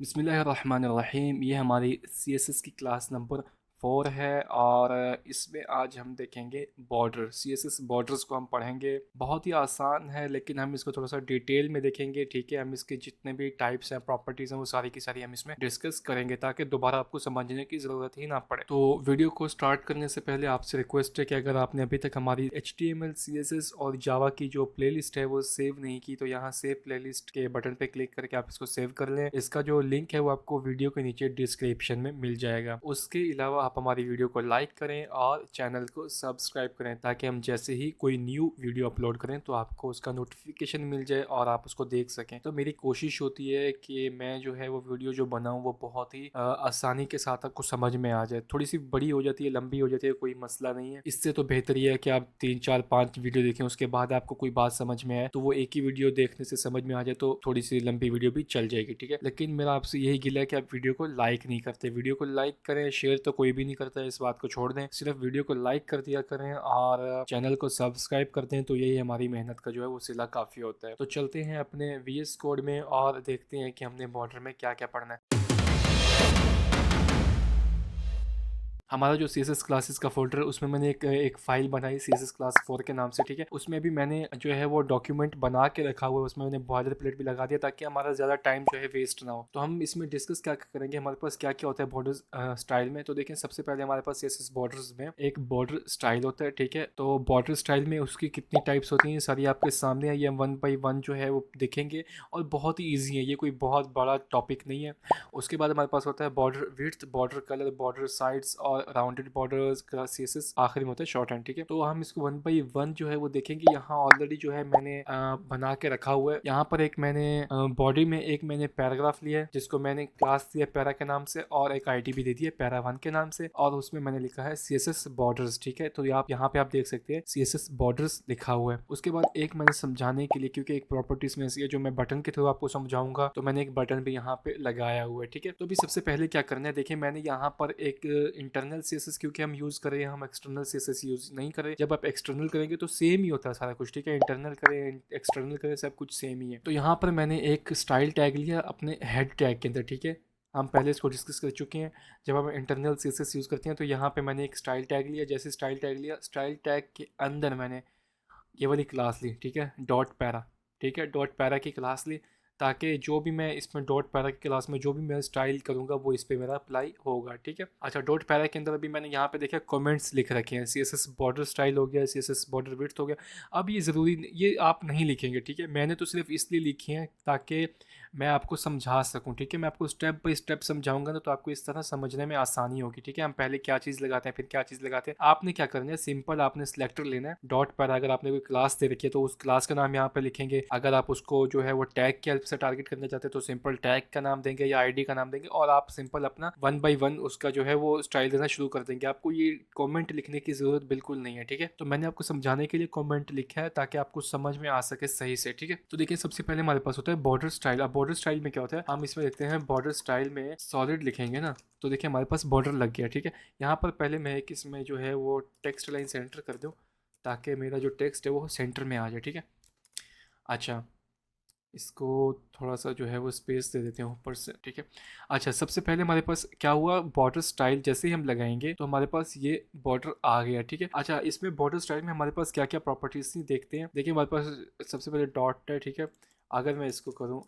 बिस्मिल्लाहिर्रहमानिर्रहीम। ये हमारी सीएसएस की क्लास नंबर 4 है और इसमें आज हम देखेंगे बॉर्डर। सीएसएस बॉर्डर्स को हम पढ़ेंगे। बहुत ही आसान है लेकिन हम इसको थोड़ा सा डिटेल में देखेंगे। ठीक है, हम इसके जितने भी टाइप्स हैं, प्रॉपर्टीज़ हैं, वो सारी की सारी हम इसमें डिस्कस करेंगे ताकि दोबारा आपको समझने की ज़रूरत ही ना पड़े। तो वीडियो को स्टार्ट करने से पहले आपसे रिक्वेस्ट है कि अगर आपने अभी तक हमारी HTML CSS और जावा की जो प्लेलिस्ट है वो सेव नहीं की तो यहाँ सेव प्लेलिस्ट के बटन पे क्लिक करके आप इसको सेव कर लें। इसका जो लिंक है वो आपको वीडियो के नीचे डिस्क्रिप्शन में मिल जाएगा। उसके अलावा आप हमारी वीडियो को लाइक करें और चैनल को सब्सक्राइब करें ताकि हम जैसे ही कोई न्यू वीडियो अपलोड करें तो आपको उसका नोटिफिकेशन मिल जाए और आप उसको देख सकें। तो मेरी कोशिश होती है कि मैं जो है वो वीडियो जो बनाऊं वो बहुत ही आसानी के साथ आपको समझ में आ जाए। थोड़ी सी बड़ी हो जाती है, लंबी हो जाती है, कोई मसला नहीं है। इससे तो बेहतर ये है कि आप 3 4 5 वीडियो देखें, उसके बाद आपको कोई बात समझ में आए तो वो एक ही वीडियो देखने से समझ में आ जाए तो थोड़ी सी लंबी वीडियो भी चल जाएगी। ठीक है, लेकिन मेरा आपसे यही गिला है कि आप वीडियो को लाइक नहीं करते। वीडियो को लाइक करें, शेयर तो कोई भी नहीं करता है, इस बात को छोड़ दें। सिर्फ वीडियो को लाइक कर दिया करें और चैनल को सब्सक्राइब कर दें तो यही हमारी मेहनत का जो है वो सिला काफ़ी होता है। तो चलते हैं अपने VS कोड में और देखते हैं कि हमने बॉर्डर में क्या क्या पढ़ना है। हमारा जो CSS क्लासेस का फोल्डर है उसमें मैंने एक फ़ाइल बनाई CSS क्लास 4 के नाम से। ठीक है, उसमें भी मैंने जो है वो डॉक्यूमेंट बना के रखा हुआ है। उसमें मैंने बॉयलर प्लेट भी लगा दिया ताकि हमारा ज़्यादा टाइम जो है वेस्ट ना हो। तो हम इसमें डिस्कस क्या करेंगे, हमारे पास क्या क्या होता है बॉर्डर स्टाइल में। तो देखें, सबसे पहले हमारे पास CSS बॉर्डर्स में एक बॉर्डर स्टाइल होता है। ठीक है, तो बॉर्डर स्टाइल में उसकी कितनी टाइप्स होती हैं सारी आपके सामने है। ये हम 1 बाई 1 जो है वो देखेंगे और बहुत ही ईजी है, ये कोई बहुत बड़ा टॉपिक नहीं है। उसके बाद हमारे पास होता है border width, border colour, border sides और राउंडेड बॉर्डर्स का CSS आखिरी में होता है शॉर्ट हैंड। ठीक है, तो हम इसको 1 बाई 1 जो है वो देखेंगे। यहाँ ऑलरेडी जो है मैंने बना के रखा हुआ है। यहाँ पर एक मैंने बॉडी में एक मैंने पैराग्राफ लिया है जिसको मैंने क्लास दिया पैरा के नाम से और एक ID भी दे दी है पैरा 1 के नाम से और उसमें मैंने लिखा है CSS बॉर्डर्स। ठीक है, तो आप यहाँ पे आप देख सकते हैं CSS बॉर्डर्स लिखा हुआ है। उसके बाद एक मैंने समझाने के लिए, क्योंकि एक प्रॉपर्टीज में ऐसी है जो मैं बटन के थ्रू आपको समझाऊंगा, तो मैंने एक बटन भी यहाँ पे लगाया हुआ है। ठीक है, तो अभी सबसे पहले क्या करना है, देखिए मैंने यहाँ पर एक इंटरनल CSS क्योंकि हम यूज कर रहे हैं, हम एक्सटर्नल CSS यूज नहीं कर रहे। जब आप एक्सटर्नल करेंगे तो सेम ही होता है सारा कुछ। ठीक है, इंटरनल करें एक्सटर्नल करें सब कुछ सेम ही है। तो यहाँ पर मैंने एक स्टाइल टैग लिया अपने हेड टैग के अंदर। ठीक है, हम पहले इसको डिस्कस कर चुके हैं। जब हम इंटरनल CSS यूज़ करते हैं तो यहाँ पे मैंने एक स्टाइल टैग लिया। जैसे स्टाइल टैग लिया, स्टाइल टैग के अंदर मैंने ये वाली क्लास ली। ठीक है, डॉट पैरा। ठीक है, डॉट पैरा की क्लास ली ताकि जो भी मैं इसमें डॉट पैरा की क्लास में जो भी मैं स्टाइल करूँगा वो इस पर मेरा अप्लाई होगा। ठीक है, अच्छा, डॉट पैरा के अंदर अभी मैंने यहाँ पे देखा कमेंट्स लिख रखे हैं। CSS बॉर्डर स्टाइल हो गया, CSS बॉर्डर विड्थ हो गया। अब ये ज़रूरी, ये आप नहीं लिखेंगे। ठीक है, मैंने तो सिर्फ इसलिए लिखे हैं ताकि मैं आपको समझा सकूं। ठीक है, मैं आपको स्टेप बाय स्टेप समझाऊंगा ना तो आपको इस तरह समझने में आसानी होगी। ठीक है, हम पहले क्या चीज़ लगाते हैं फिर क्या चीज़ लगाते हैं। आपने क्या करना है, सिंपल आपने सिलेक्टर लेना है। डॉट पर अगर आपने कोई क्लास दे रखी है तो उस क्लास का नाम यहाँ पे लिखेंगे। अगर आप उसको जो है वो टैग की हेल्प से टारगेट करना चाहते हैं तो सिंपल टैग का नाम देंगे या ID का नाम देंगे और आप सिंपल अपना 1 बाई 1 उसका जो है वो स्टाइल देना शुरू कर देंगे। आपको ये कॉमेंट लिखने की ज़रूरत बिल्कुल नहीं है। ठीक है, तो मैंने आपको समझाने के लिए कॉमेंट लिखा है ताकि आपको समझ में आ सके सही से। ठीक है, तो देखिए सबसे पहले हमारे पास होता है बॉर्डर स्टाइल। अब बॉर्डर स्टाइल में क्या होता है, हम इसमें देखते हैं बॉर्डर स्टाइल में सॉलिड लिखेंगे ना तो देखिए हमारे पास बॉर्डर लग गया। ठीक है, यहाँ पर पहले मैं एक इसमें जो है वो टेक्स्ट लाइन सेंटर कर दूँ ताकि मेरा जो टेक्स्ट है वो सेंटर में आ जाए। ठीक है, अच्छा, इसको थोड़ा सा जो है वो स्पेस दे देते हैं ऊपर से। ठीक है, अच्छा, सबसे पहले हमारे पास क्या हुआ, बॉर्डर स्टाइल जैसे ही हम लगाएंगे तो हमारे पास ये बॉर्डर आ गया। ठीक है, अच्छा, इसमें बॉर्डर स्टाइल में हमारे पास क्या क्या प्रॉपर्टीज थी देखते हैं। देखिए हमारे पास सबसे पहले डॉट है। ठीक है, अगर मैं इसको करूँ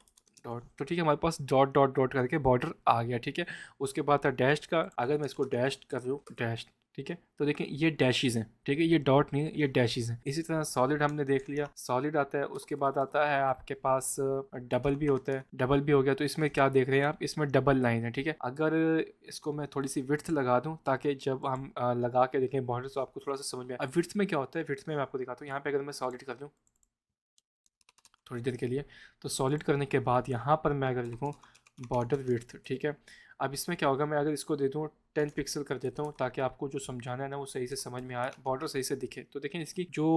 डॉट तो ठीक है हमारे पास डॉट डॉट डॉट करके बॉर्डर आ गया। ठीक है, उसके बाद था डैश का, अगर मैं इसको डैश कर दूँ डैश। ठीक है, तो देखें ये डैशेस हैं। ठीक है, ये डॉट नहीं है, ये डैशेस हैं। इसी तरह सॉलिड हमने देख लिया, सॉलिड आता है। उसके बाद आता है आपके पास डबल भी होता है, डबल भी हो गया। तो इसमें क्या देख रहे हैं आप, इसमें डबल लाइन है। ठीक है, अगर इसको मैं थोड़ी सी विड्थ लगा दूं ताकि जब हम लगा के देखें बॉर्डर तो आपको थोड़ा सा समझ में आए। अब विड्थ में क्या होता है, विड्थ में मैं आपको दिखाता हूँ। यहाँ पे अगर मैं सॉलिड कर दूँ थोड़ी देर के लिए, तो सॉलिड करने के बाद यहाँ पर मैं अगर लिखूँ बॉर्डर विड्थ। ठीक है, अब इसमें क्या होगा, मैं अगर इसको दे दूँ 10 पिक्सल कर देता हूँ ताकि आपको जो समझाना है ना वो सही से समझ में आए, बॉर्डर सही से दिखे। तो देखें इसकी जो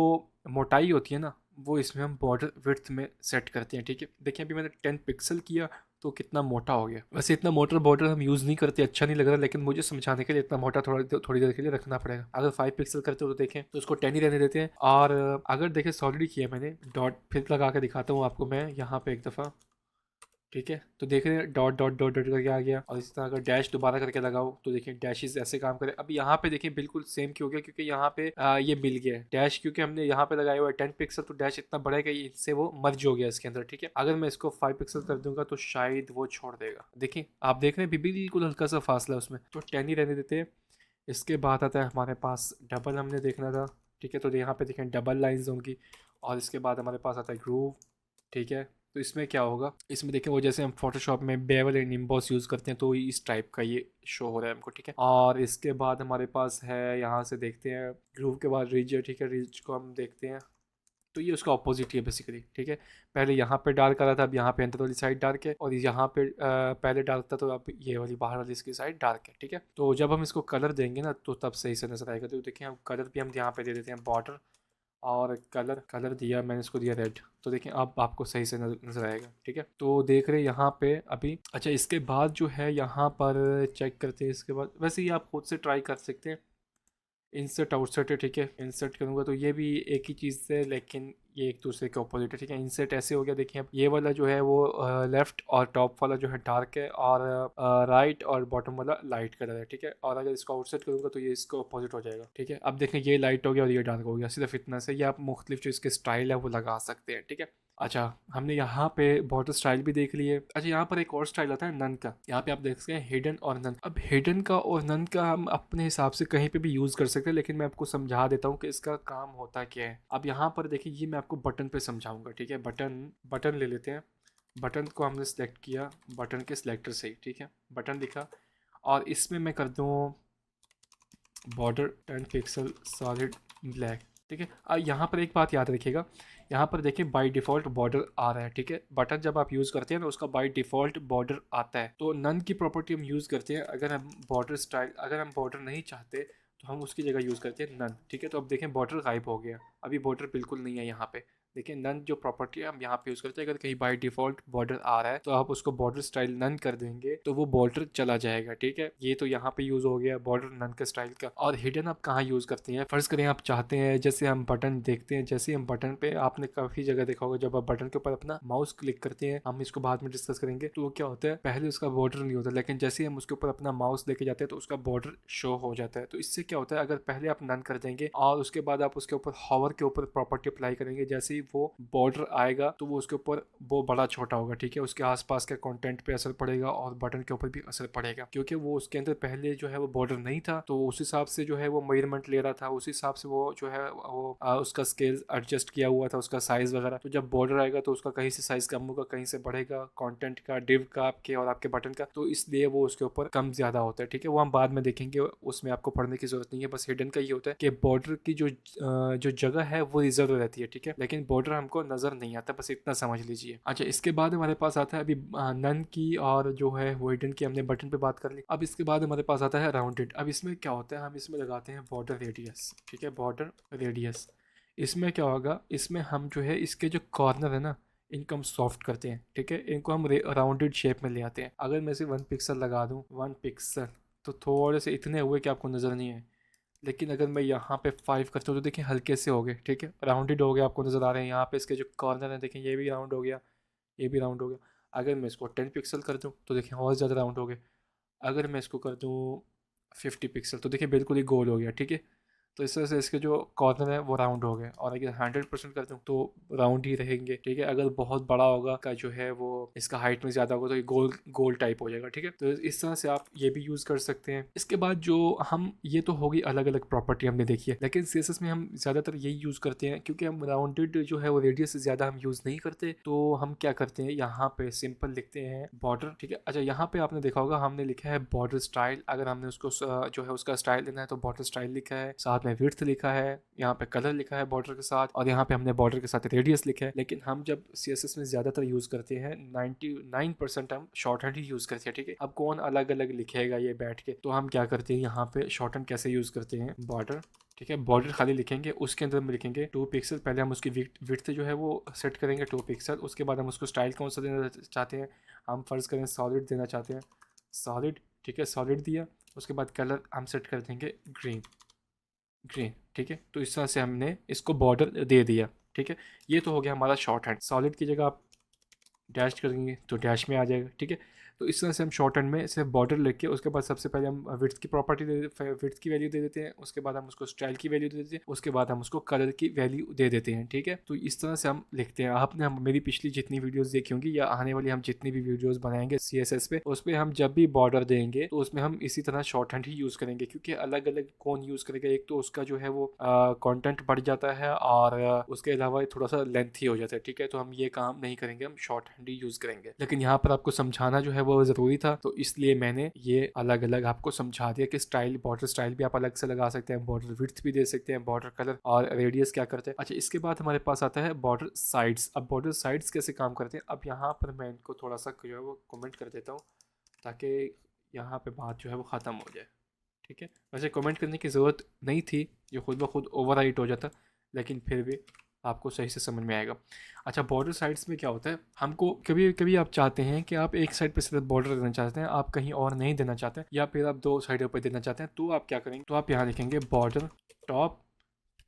मोटाई होती है ना वो इसमें हम बॉर्डर विड्थ में सेट करते हैं। ठीक है, देखिए अभी मैंने 10 पिक्सल किया तो कितना मोटा हो गया। वैसे इतना मोटा बॉर्डर हम यूज़ नहीं करते, अच्छा नहीं लग रहा, लेकिन मुझे समझाने के लिए इतना मोटा थोड़ी देर के लिए रखना पड़ेगा। अगर 5 पिक्सल करते हो तो देखें तो उसको 10 ही रहने देते हैं। और अगर देखें सॉलिड किया मैंने, डॉट फिर लगा के दिखाता हूँ आपको मैं यहाँ पे एक दफ़ा। ठीक है। तो देख रहे हैं डॉट डॉट डॉट डॉट करके आ गया, और इसी तरह अगर डैश दोबारा करके लगाओ तो देखिए डैशेस ऐसे काम करे। अब यहाँ पे देखिए बिल्कुल सेम क्यों हो गया, क्योंकि यहाँ पे ये मिल गया है डैश, क्योंकि हमने यहाँ पे लगाया हुआ है 10 पिक्सल, तो डैश इतना बड़ा है कि इससे वो मर्ज हो गया इसके अंदर। ठीक है, अगर मैं इसको 5 पिक्सल कर दूंगा तो शायद वो छोड़ देगा। देखिए आप देख रहे हैं बिल्कुल हल्का सा फासला है उसमें, तो 10 ही रहने देते हैं। इसके बाद आता है हमारे पास डबल, हमने देखना था। ठीक है, तो यहाँ पे देखें डबल लाइन्स होंगी, और इसके बाद हमारे पास आता है ग्रूव। ठीक है, तो इसमें क्या होगा, इसमें देखें वो जैसे हम फोटोशॉप में बेवल एंड इम्बॉस यूज़ करते हैं, तो इस टाइप का ये शो हो रहा है हमको। ठीक है, और इसके बाद हमारे पास है, यहाँ से देखते हैं ग्रूव के बाद रिज है। ठीक है, रिज को हम देखते हैं, तो ये उसका ऑपोजिट ही है बेसिकली। ठीक है, पहले यहाँ पे डार्क आ रहा था, अब यहाँ पे अंदर वाली साइड डार्क है, और यहाँ पे पहले डार्क था, तो अब ये वाली बाहर वाली इसकी साइड डार्क है। ठीक है, तो जब हम इसको कलर देंगे ना तो तब सही से नजर आएगा। तो देखिए हम कलर भी हम यहाँ पे दे देते हैं बॉर्डर, और कलर कलर दिया मैंने, इसको दिया रेड, तो देखिए अब आपको सही से नजर आएगा। ठीक है, तो देख रहे हैं यहाँ पे अभी। अच्छा, इसके बाद जो है यहाँ पर चेक करते हैं। इसके बाद वैसे ये आप खुद से ट्राई कर सकते हैं, इंसर्ट आउटसर्ट है। ठीक है, इंसर्ट करूँगा तो ये भी एक ही चीज़ है, लेकिन ये एक दूसरे के ऑपोजिट है। ठीक है, इंसर्ट ऐसे हो गया, देखिए अब ये वाला जो है वो लेफ्ट और टॉप वाला जो है डार्क है, और राइट और बॉटम वाला लाइट कलर है। ठीक है, और अगर इसको आउटसेट करूँगा तो ये इसको अपोजिट हो जाएगा। ठीक है, अब देखें ये लाइट हो गया और ये डार्क हो गया, सिर्फ इतना से ये आप मुख्तलिफ जो इसके स्टाइल है वो लगा सकते हैं। ठीक है, अच्छा हमने यहाँ पे बॉर्डर स्टाइल भी देख लिए। अच्छा, यहाँ पर एक और स्टाइल आता है नन का, यहाँ पे आप देख सकते हैं हिडन और नन। अब हिडन का और नन का हम अपने हिसाब से कहीं पे भी यूज़ कर सकते हैं, लेकिन मैं आपको समझा देता हूँ कि इसका काम होता क्या है। अब यहाँ पर देखिए, ये मैं आपको बटन पे समझाऊंगा। ठीक है, बटन बटन ले लेते हैं, बटन को हमने सेलेक्ट किया बटन के सिलेक्टर से ही। ठीक है, बटन दिखा, और इसमें मैं कर दूँ बॉर्डर 10 पिक्सल सॉलिड ब्लैक। ठीक है, यहाँ पर एक बात याद रखिएगा, यहाँ पर देखिए बाय डिफ़ॉल्ट बॉर्डर आ रहा है। ठीक है, बटन जब आप यूज़ करते हैं ना उसका बाय डिफ़ॉल्ट बॉर्डर आता है। तो नन की प्रॉपर्टी हम यूज़ करते हैं अगर हम बॉर्डर स्टाइल, अगर हम बॉर्डर नहीं चाहते तो हम उसकी जगह यूज़ करते हैं नन। ठीक है, तो अब देखें बॉर्डर गायब हो गया, अभी बॉर्डर बिल्कुल नहीं है यहाँ पे। देखिए नन जो प्रॉपर्टी है हम यहाँ पे यूज़ करते हैं, अगर कहीं बाय डिफ़ॉल्ट बॉर्डर आ रहा है तो आप उसको बॉर्डर स्टाइल नन कर देंगे तो वो बॉर्डर चला जाएगा। ठीक है, ये तो यहाँ पे यूज़ हो गया बॉर्डर नन के स्टाइल का। और हिडन आप कहाँ यूज़ करते हैं, फ़र्ज़ करें आप चाहते हैं, जैसे हम बटन देखते हैं, जैसे हम बटन पे, आपने काफ़ी जगह देखा होगा जब आप बटन के ऊपर अपना माउस क्लिक करते हैं, हम इसको बाद में डिस्कस करेंगे, तो क्या होता है पहले उसका बॉर्डर नहीं होता, लेकिन जैसे ही हम उसके ऊपर अपना माउस लेके जाते हैं तो उसका बॉर्डर शो हो जाता है। तो इससे क्या होता है, अगर पहले आप नन कर देंगे और उसके बाद आप उसके ऊपर हॉवर के ऊपर प्रॉपर्टी अप्लाई करेंगे, जैसे ही वो बॉर्डर आएगा तो वो उसके ऊपर वो बड़ा छोटा होगा। ठीक है, उसके आसपास के कंटेंट पे असर पड़ेगा और बटन के ऊपर भी असर पड़ेगा, क्योंकि वो उसके अंदर पहले जो है वो बॉर्डर नहीं था, तो उस हिसाब से जो है वो मेजरमेंट ले रहा था, उस हिसाब से वो जो है वो उसका स्केल एडजस्ट किया हुआ था, उसका साइज वगैरह। तो जब बॉर्डर आएगा तो उसका कहीं से साइज कम होगा, कहीं से बढ़ेगा, कंटेंट का, डिव का आपके और आपके बटन का, तो इसलिए वो उसके ऊपर कम ज्यादा होता है। ठीक है, वो हम बाद में देखेंगे, उसमें आपको पढ़ने की जरूरत नहीं है। बस हिडन का ये होता है कि बॉर्डर की जो जगह है वो रिजर्व रहती है। ठीक है, लेकिन बॉर्डर हमको नजर नहीं आता, बस इतना समझ लीजिए। अच्छा, इसके बाद हमारे पास आता है अभी नन की, और जो है वो हिडन की हमने बटन पे बात कर ली। अब इसके बाद हमारे पास आता है राउंडेड। अब इसमें क्या होता है, हम इसमें लगाते हैं बॉर्डर रेडियस। ठीक है, बॉर्डर रेडियस, इसमें क्या होगा, इसमें हम जो है इसके जो कॉर्नर है ना इनको हम सॉफ्ट करते हैं। ठीक है, इनको हम राउंडेड शेप में ले आते हैं। अगर मैं सिर्फ 1 पिक्सल लगा दूँ, 1 पिक्सल, तो थोड़े से इतने हुए कि आपको नज़र नहीं आए, लेकिन अगर मैं यहाँ पे 5 करता हूँ तो देखिए हल्के से हो गए। ठीक है, राउंडेड हो गया, आपको नज़र आ रहे हैं। यहाँ पे इसके जो कॉर्नर है देखें, ये भी राउंड हो गया, ये भी राउंड हो गया। अगर मैं इसको 10 पिक्सल कर दूँ तो देखिए और ज़्यादा राउंड हो गए। अगर मैं इसको कर दूँ 50 पिक्सल तो देखिए बिल्कुल ही गोल हो गया। ठीक है, तो इस तरह से इसके जो कॉर्नर है वो राउंड हो गए, और अगर 100% कर दूँ तो राउंड ही रहेंगे। ठीक है, अगर बहुत बड़ा होगा का जो है वो इसका हाइट में ज़्यादा होगा तो ये गोल गोल टाइप हो जाएगा। ठीक है, तो इस तरह से आप ये भी यूज़ कर सकते हैं। इसके बाद जो हम, ये तो होगी अलग अलग प्रॉपर्टी हमने देखी है, लेकिन CSS में हम ज़्यादातर यही यूज़ करते हैं, क्योंकि हम राउंडेड जो है वो रेडियस से ज़्यादा हम यूज़ नहीं करते, तो हम क्या करते हैं यहाँ पे सिंपल लिखते हैं बॉर्डर। ठीक है, अच्छा यहाँ पे आपने देखा होगा हमने लिखा है बॉर्डर स्टाइल, अगर हमने उसको जो है उसका स्टाइल लेना है तो बॉर्डर स्टाइल लिखा है, साथ में विड्थ लिखा है, यहाँ पे कलर लिखा है बॉर्डर के साथ, और यहाँ पे हमने बॉर्डर के साथ रेडियस लिखा है। लेकिन हम जब CSS में ज़्यादातर यूज़ करते हैं 99% हम शॉर्ट हैंड ही यूज़ करते हैं। ठीक है, अब कौन अलग अलग लिखेगा ये बैठ के, तो हम क्या करते हैं यहाँ पे शॉर्ट हैंड कैसे यूज़ करते हैं, बॉर्डर। ठीक है, बॉर्डर खाली लिखेंगे, उसके अंदर हम लिखेंगे 2 पिक्सल, पहले हम उसकी विड्थ जो है वो सेट करेंगे 2 पिक्सल, उसके बाद हम उसको स्टाइल कौन सा देना चाहते हैं, हम फ़र्ज़ करें सॉलिड देना चाहते हैं, सॉलिड। ठीक है, सॉलिड दिया, उसके बाद कलर हम सेट कर देंगे ग्रीन, ग्रीन। ठीक है, तो इस तरह से हमने इसको बॉर्डर दे दिया। ठीक है, ये तो हो गया हमारा शॉर्ट हैंड। सॉलिड की जगह आप डैश करेंगे तो डैश में आ जाएगा, ठीक है। तो इस तरह से हम शॉर्ट हैंड में सिर्फ बॉर्डर लेके उसके बाद सबसे पहले हम विड्थ की प्रॉपर्टी विड्थ की वैल्यू दे देते हैं, उसके बाद हम उसको स्टाइल की वैल्यू दे देते हैं, उसके बाद हम उसको कलर की वैल्यू दे देते हैं, ठीक है। तो इस तरह से हम लिखते हैं। आपने हम मेरी पिछली जितनी वीडियोस देखी होंगी या आने वाली हम जितनी भी वीडियोस बनाएंगे CSS पे, उस पर हम जब भी बॉर्डर देंगे तो उसमें हम इसी तरह शॉर्ट हैंड ही यूज़ करेंगे, क्योंकि अलग अलग कौन यूज़ करेगा, एक तो उसका जो है वो कंटेंट बढ़ जाता है और उसके अलावा थोड़ा सा लेंथी हो जाता है, ठीक है। तो हम ये काम नहीं करेंगे, हम शॉर्ट हैंड ही यूज़ करेंगे। लेकिन यहाँ पर आपको समझाना जो है वो ज़रूरी था, तो इसलिए मैंने ये अलग अलग आपको समझा दिया कि स्टाइल, बॉर्डर स्टाइल भी आप अलग से लगा सकते हैं, बॉर्डर विड्थ भी दे सकते हैं, बॉर्डर कलर और रेडियस क्या करते हैं। अच्छा, इसके बाद हमारे पास आता है बॉर्डर साइड्स। अब बॉर्डर साइड्स कैसे काम करते हैं, अब यहाँ पर मैं इनको थोड़ा सा जो है वो कमेंट कर देता हूँ ताकि यहाँ पे बात जो है वो ख़त्म हो जाए, ठीक है। वैसे कमेंट करने की ज़रूरत नहीं थी, ये खुद ब खुद ओवर राइट हो जाता, लेकिन फिर भी आपको सही से समझ में आएगा। अच्छा, बॉर्डर साइड्स में क्या होता है, हमको कभी कभी आप चाहते हैं कि आप एक साइड पे सिर्फ बॉर्डर देना चाहते हैं, आप कहीं और नहीं देना चाहते, या फिर आप दो साइडों पे देना चाहते हैं, तो आप क्या करेंगे, तो आप यहाँ लिखेंगे बॉर्डर टॉप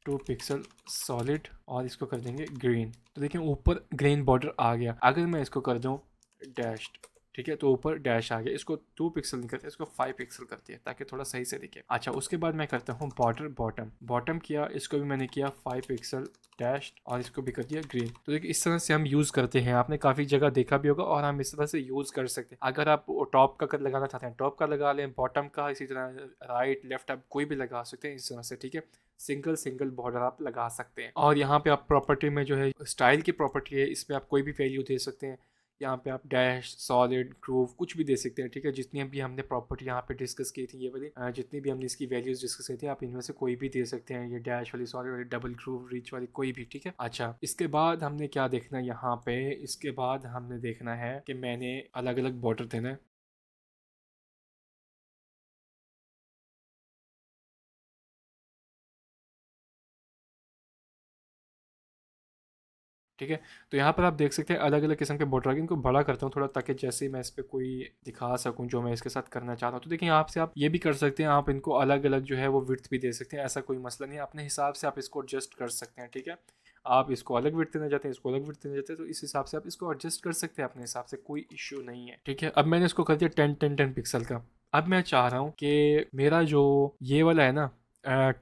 2 पिक्सल सॉलिड और इसको कर देंगे ग्रीन। तो देखिए ऊपर ग्रीन बॉर्डर आ गया। अगर मैं इसको कर दूँ डैश्ड, ठीक है, तो ऊपर डैश आ गया। इसको 2 पिक्सल नहीं करते, इसको 5 पिक्सल करती है ताकि थोड़ा सही से दिखे। अच्छा, उसके बाद मैं करता हूँ बॉर्डर बॉटम। बॉटम किया, इसको भी मैंने किया 5 पिक्सल डैश और इसको भी कर दिया ग्रीन। तो देखिए इस तरह से हम यूज़ करते हैं, आपने काफ़ी जगह देखा भी होगा, और हम इस तरह से यूज़ कर सकते हैं। अगर आप टॉप का लगाना चाहते हैं टॉप का लगा लें, बॉटम का इसी तरह राइट लेफ्ट आप कोई भी लगा सकते हैं इस तरह से, ठीक है। सिंगल सिंगल बॉर्डर आप लगा सकते हैं। और यहाँ पे आप प्रॉपर्टी में जो है स्टाइल की प्रॉपर्टी है, इसमें आप कोई भी वैल्यू दे सकते हैं। यहाँ पे आप डैश, सॉलिड, ग्रूव कुछ भी दे सकते हैं, ठीक है। जितनी भी हमने प्रॉपर्टी यहाँ पे डिस्कस की थी, ये वाली जितनी भी हमने इसकी वैल्यूज डिस्कस की थी, आप इनमें से कोई भी दे सकते हैं, ये डैश वाली, सॉलिड वाली, डबल ग्रूव, रिच वाली, कोई भी, ठीक है। अच्छा, इसके बाद हमने क्या देखना है यहाँ पे, इसके बाद हमने देखना है कि मैंने अलग अलग बॉर्डर देना है। ठीक है, तो यहाँ पर आप देख सकते हैं अलग अलग किस्म के बॉर्डर आगे। इनको बड़ा करता हूँ थोड़ा, ताकि जैसे मैं इस पर कोई दिखा सकूँ जो मैं इसके साथ करना चाह रहा हूँ। तो देखिए यहाँ से आप ये भी कर सकते हैं, आप इनको अलग अलग जो है वो विड्थ भी दे सकते हैं, ऐसा कोई मसला नहीं है। अपने हिसाब से आप इसको एडजस्ट कर सकते हैं, ठीक है। आप इसको अलग विड्थ देना चाहते हैं, इसको अलग विड्थ देना चाहते हैं, तो इस हिसाब से आप इसको एडजस्ट कर सकते हैं अपने हिसाब से, कोई इशू नहीं है, ठीक है। अब मैंने इसको कर दिया 10 पिक्सल का। अब मैं चाह रहा हूँ कि मेरा जो ये वाला है ना,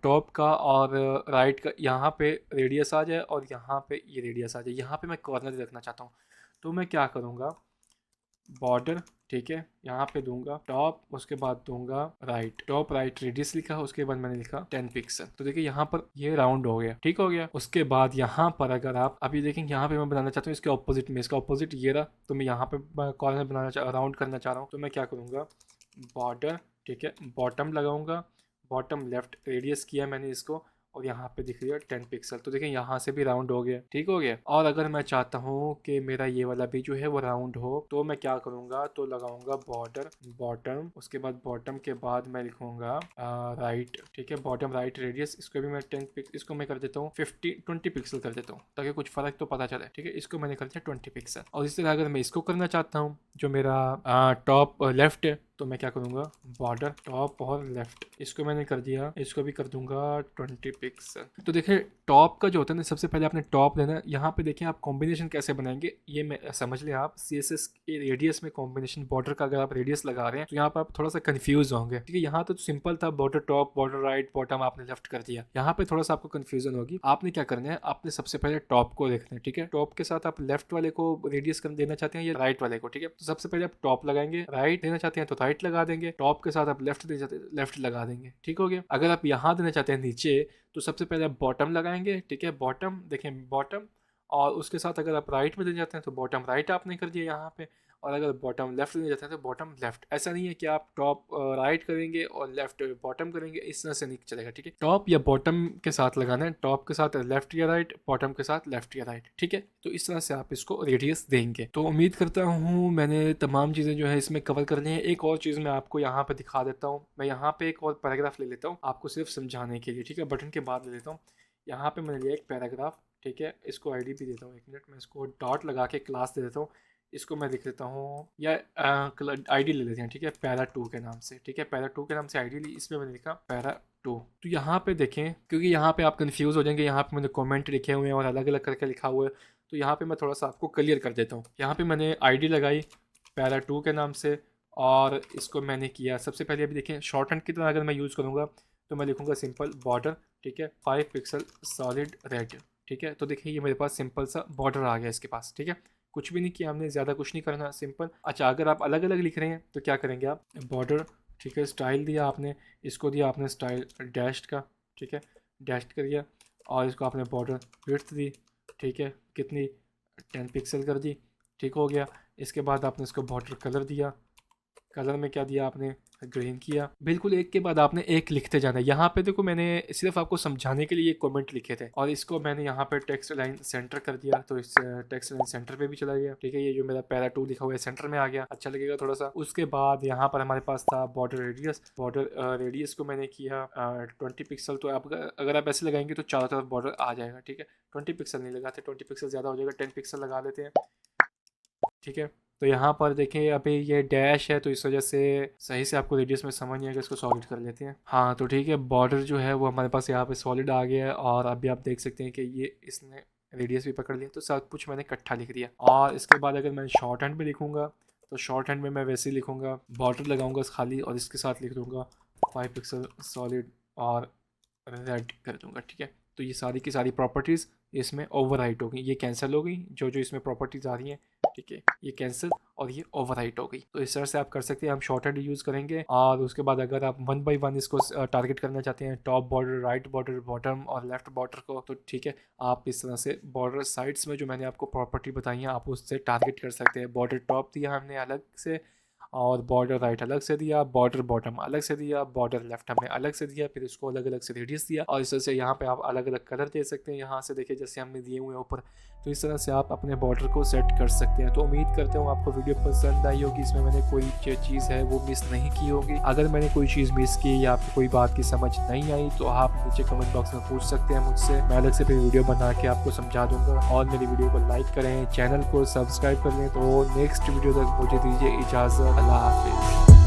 टॉप का और राइट का, यहाँ पे रेडियस आ जाए और यहाँ पे ये रेडियस आ जाए। यहाँ पे मैं कॉर्नर रखना चाहता हूँ, तो मैं क्या करूँगा, बॉर्डर, ठीक है, यहाँ पे दूंगा टॉप, उसके बाद दूंगा राइट, टॉप राइट रेडियस लिखा, उसके बाद मैंने लिखा 10 पिक्सल। तो देखिए यहाँ पर ये राउंड हो गया, ठीक हो गया। उसके बाद यहाँ पर अगर आप अभी देखेंगे, यहाँ पे मैं बनाना चाहता हूँ इसके ऑपोजिट में, इसका ऑपोजिट ये रहा, तो मैं यहाँ पे कॉर्नर बनाना राउंड करना चाह रहा हूँ, तो मैं क्या करूँगा, बॉर्डर, ठीक है, बॉटम लगाऊंगा, बॉटम लेफ्ट रेडियस किया मैंने इसको, और यहाँ पे दिख रही है 10 पिक्सल। तो देखिए यहाँ से भी राउंड हो गया, ठीक हो गया। और अगर मैं चाहता हूँ कि मेरा ये वाला भी जो है वो राउंड हो, तो मैं क्या करूँगा, तो लगाऊंगा बॉर्डर बॉटम, उसके बाद बॉटम के बाद मैं लिखूंगा राइट, ठीक है, बॉटम राइट रेडियस, इसको भी मैं 10 पिक्सल, इसको मैं कर देता हूँ 20 पिक्सल कर देता हूँ, ताकि कुछ फर्क तो पता चले, ठीक है। इसको मैंने कर दिया 20 पिक्सल। और इसी तरह अगर मैं इसको करना चाहता हूँ, जो मेरा टॉप लेफ्ट है, तो मैं क्या करूँगा, बॉर्डर टॉप और लेफ्ट, इसको मैंने कर दिया, इसको भी कर दूंगा 20 पिक्सल। तो देखिए टॉप का जो होता है ना, सबसे पहले आपने टॉप लेना है। यहाँ पे देखिए आप कॉम्बिनेशन कैसे बनाएंगे, ये मैं समझ लें आप, CSS के रेडियस में कॉम्बिनेशन बॉर्डर का अगर आप रेडियस लगा रहे हैं, तो यहाँ पर आप थोड़ा सा कंफ्यूज होंगे, ठीक है। यहाँ तो सिंपल था, border top, border right, bottom आपने लेफ्ट कर दिया। यहाँ पे थोड़ा सा आपको कंफ्यूजन होगी। आपने क्या करना है, आपने सबसे पहले टॉप को देखना है, ठीक है। टॉप के साथ आप लेफ्ट वाले को रेडियस देना चाहते हैं या राइट वाले को, ठीक है। तो सबसे पहले आप टॉप लगाएंगे, राइट देना चाहते हैं तो राइट लगा देंगे, टॉप के साथ आप लेफ्ट देना चाहते हैं लेफ्ट लगा देंगे, ठीक हो गया। अगर आप यहाँ देना चाहते हैं नीचे, तो सबसे पहले आप बॉटम लगाएंगे, ठीक है, बॉटम देखें बॉटम, और उसके साथ अगर आप राइट में देना चाहते हैं तो बॉटम राइट आपने कर दिया यहाँ पे, और अगर बॉटम लेफ्ट देना चाहते हैं तो बॉटम लेफ्ट। ऐसा नहीं है कि आप टॉप राइट करेंगे और लेफ्ट बॉटम करेंगे, इस तरह से नहीं चलेगा, ठीक है। टॉप या बॉटम के साथ लगाना है, टॉप के साथ लेफ्ट या राइट, बॉटम के साथ लेफ्ट या राइट, ठीक है। तो इस तरह से आप इसको रेडियस देंगे। तो उम्मीद करता हूँ मैंने तमाम चीज़ें जो है इसमें कवर कर ली हैं। एक और चीज़ मैं आपको यहाँ पे दिखा देता हूँ, मैं यहाँ पे एक और पैराग्राफ ले लेता हूँ आपको सिर्फ समझाने के लिए, ठीक है। बटन के बाद ले लेता हूँ, यहाँ पे मैंने लिया एक पैराग्राफ, ठीक है। इसको आईडी भी देता हूँ, एक मिनट, मैं इसको डॉट लगा के क्लास दे देता हूँ। इसको मैं लिख देता हूँ, या आईडी ले लेते हैं, ठीक है, पैरा 2 के नाम से, ठीक है, पैरा 2 के नाम से आईडी ली, इसमें मैंने लिखा पैरा 2। तो यहाँ पे देखें, क्योंकि यहाँ पे आप कंफ्यूज हो जाएंगे, यहाँ पे मैंने कमेंट लिखे हुए हैं और अलग अलग करके लिखा हुआ है, तो यहाँ पे मैं थोड़ा सा आपको क्लियर कर देता हूँ। यहाँ पे मैंने आईडी लगाई para2 के नाम से और इसको मैंने किया। सबसे पहले अभी देखें शॉर्ट हैंड की तरह अगर मैं यूज़ करूँगा तो मैं लिखूँगा सिंपल बॉर्डर, ठीक है, 5 पिक्सल सॉलिड रेड, ठीक है। तो देखिए ये मेरे पास सिंपल सा बॉर्डर आ गया इसके पास, ठीक है। कुछ भी नहीं किया हमने, ज़्यादा कुछ नहीं करना, सिंपल। अच्छा अगर आप अलग अलग लिख रहे हैं तो क्या करेंगे आप, बॉर्डर, ठीक है, स्टाइल दिया आपने, इसको दिया आपने स्टाइल डैश्ड का, ठीक है, डैश्ड कर दिया और इसको आपने बॉर्डर विड्थ दी, ठीक है, कितनी 10 पिक्सल कर दी, ठीक हो गया। इसके बाद आपने इसको बॉर्डर कलर दिया, कलर में क्या दिया आपने, ग्रीन किया। बिल्कुल एक के बाद आपने एक लिखते जाना है। यहाँ पे देखो मैंने सिर्फ आपको समझाने के लिए एक कमेंट लिखे थे और इसको मैंने यहाँ पे टेक्स्ट लाइन सेंटर कर दिया, तो इस टेक्स्ट लाइन सेंटर पे भी चला गया, ठीक है। ये जो मेरा para2 लिखा हुआ है सेंटर में आ गया, अच्छा लगेगा थोड़ा सा। उसके बाद यहाँ पर हमारे पास था बॉर्डर रेडियस, बॉर्डर रेडियस को मैंने किया 20 पिक्सल। तो आप अगर आप ऐसे लगाएंगे तो चारों तरफ बॉर्डर आ जाएगा, ठीक है। 20 पिक्सल नहीं लगाते, 20 पिक्सल ज़्यादा हो जाएगा, 10 पिक्सल लगा लेते हैं, ठीक है। तो यहाँ पर देखें अभी ये डैश है तो इस वजह से सही से आपको रेडियस में समझ नहीं आएगा, इसको सॉलिड कर लेते हैं। हाँ तो ठीक है, बॉर्डर जो है वो हमारे पास यहाँ पे सॉलिड आ गया है और अभी आप देख सकते हैं कि ये इसने रेडियस भी पकड़ लिया, तो सब कुछ मैंने इकट्ठा लिख दिया। और इसके बाद अगर मैं शॉर्ट हैंड में लिखूँगा तो शॉर्ट हैंड में मैं वैसे ही लिखूँगा, बॉर्डर लगाऊँगा खाली और इसके साथ लिख दूँगा 5 पिक्सल सॉलिड और रेड कर दूँगा, ठीक है। तो ये सारी की सारी प्रॉपर्टीज़ इसमें ओवरराइट हो गई, ये कैंसिल हो गई, जो जो इसमें प्रॉपर्टीज़ आ रही हैं, ठीक है, ये कैंसिल और ये ओवरराइट हो गई। तो इस तरह से आप कर सकते हैं। हम शॉर्ट हैंड यूज़ करेंगे और उसके बाद अगर आप 1 बाय 1 इसको टारगेट करना चाहते हैं, top border, right border, bottom और लेफ्ट बॉर्डर को, तो ठीक है, आप इस तरह से बॉर्डर साइड्स में जो मैंने आपको प्रॉपर्टी बताई है आप उससे टारगेट कर सकते हैं। बॉर्डर टॉप दिया हमने अलग से और बॉर्डर राइट अलग से दिया, बॉर्डर बॉटम अलग से दिया, बॉर्डर लेफ्ट हमने अलग से दिया, फिर इसको अलग अलग से रेडियस दिया और इस तरह से यहाँ पे आप अलग अलग कलर दे सकते हैं। यहाँ से देखिए जैसे हमने दिए हुए ऊपर, तो इस तरह से आप अपने बॉर्डर को सेट कर सकते हैं। तो उम्मीद करते हूँ आपको वीडियो पसंद आई होगी, इसमें मैंने कोई जो चीज़ है वो मिस नहीं की होगी। अगर मैंने कोई चीज़ मिस की या आपको कोई बात की समझ नहीं आई तो आप नीचे कमेंट बॉक्स में पूछ सकते हैं मुझसे, मैं अलग से फिर वीडियो बना के आपको समझा दूंगा। और मेरी वीडियो को लाइक करें, चैनल को सब्सक्राइब कर लें। तो नेक्स्ट वीडियो तक मुझे दीजिए इजाज़त, अल्लाह हाफिज़।